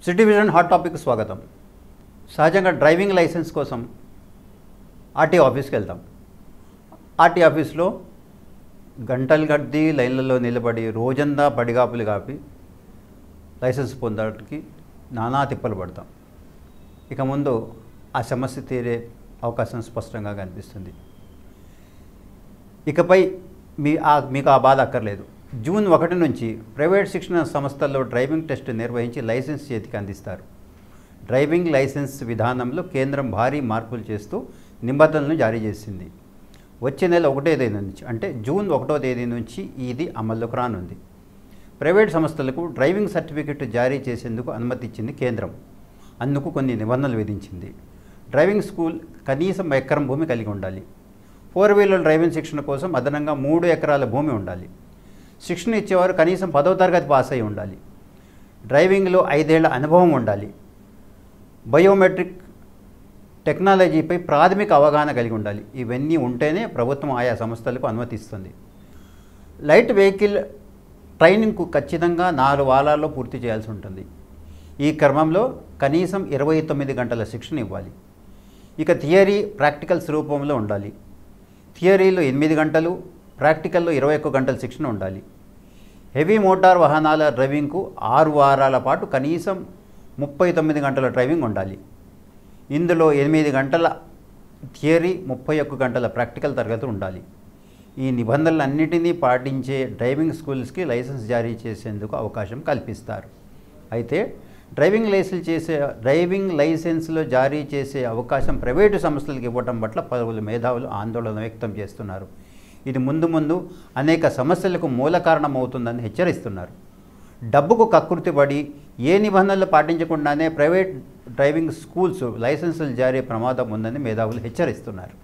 City vision hot topic స్వాగతం. సహజంగా driving licence కోసం ఆర్టీ ఆఫీస్కి వెళ్తాం. ఆర్టీ ఆఫీస్లో గంటలు గడ్డి లైన్లలో నిలబడి రోజంతా పడిగాపులు కాపి లైసెన్స్ పొందడానికి నానా తిప్పలు పడతాం. ఇక ముందు ఆ సమస్య తీరే అవకాశం స్పష్టంగా కనిపిస్తుంది. ఇకపై మీకు ఆ బాధ అక్కర్లేదు. జూన్ 1 నుంచి ప్రైవేట్ శిక్షణ సంస్థల్లో డ్రైవింగ్ టెస్ట్ నిర్వహించి లైసెన్స్ చేతికి అందిస్తారు. డ్రైవింగ్ లైసెన్స్ విధానంలో కేంద్రం భారీ మార్పులు చేస్తూ నిబంధనలను జారీ చేసింది. వచ్చే నెల 1వ తేదీ నుంచి అంటే జూన్ 1వ తేదీ నుంచి ఇది అమల్లోకి రానుంది. ప్రైవేట్ సంస్థలకు డ్రైవింగ్ సర్టిఫికెట్ జారీ చేసేందుకు అనుమతి ఇచ్చింది కేంద్రం. అందుకు కొన్ని నిబంధనలు విధించింది. డ్రైవింగ్ స్కూల్ కనీసం 1 ఎకరం భూమి కలిగి ఉండాలి. 4 వీలర్ డ్రైవింగ్ శిక్షణ కోసం అదనంగా 3 ఎకరాల భూమి ఉండాలి. శిక్షణ ఇచ్చేవారు కనీసం 10వ తరగతి పాస్ అయి ఉండాలి. డ్రైవింగ్లో 5 ఏళ్ల అనుభవం ఉండాలి. బయోమెట్రిక్ టెక్నాలజీపై ప్రాథమిక అవగాహన కలిగి ఉండాలి. ఇవన్నీ ఉంటేనే ప్రభుత్వం ఆయా సంస్థలకు అనుమతిస్తుంది. లైట్ వెహికల్ ట్రైనింగ్కు ఖచ్చితంగా 4 వారాల్లో పూర్తి చేయాల్సి ఉంటుంది. ఈ క్రమంలో కనీసం 29 గంటల శిక్షణ ఇవ్వాలి. ఇక థియరీ ప్రాక్టికల్స్ రూపంలో ఉండాలి. థియరీలో 8 గంటలు, ప్రాక్టికల్లో 21 గంటల శిక్షణ ఉండాలి. హెవీ మోటార్ వాహనాల డ్రైవింగ్కు 6 వారాల పాటు కనీసం 39 గంటల డ్రైవింగ్ ఉండాలి. ఇందులో 8 గంటల థియరీ, 31 గంటల ప్రాక్టికల్ తరగతి ఉండాలి. ఈ నిబంధనలన్నింటినీ పాటించే డ్రైవింగ్ స్కూల్స్కి లైసెన్స్ జారీ చేసేందుకు అవకాశం కల్పిస్తారు. అయితే డ్రైవింగ్ లైసెన్స్లో జారీ చేసే అవకాశం ప్రైవేటు సంస్థలకు ఇవ్వడం పట్ల పలువురు మేధావులు ఆందోళన వ్యక్తం చేస్తున్నారు. ఇది ముందు అనేక సమస్యలకు మూల కారణమవుతుందని హెచ్చరిస్తున్నారు. డబ్బుకు కక్కుర్తిపడి ఏ నిబంధనలు పాటించకుండానే ప్రైవేట్ డ్రైవింగ్ స్కూల్స్ లైసెన్సులు జారీ ప్రమాదం ఉందని మేధావులు హెచ్చరిస్తున్నారు.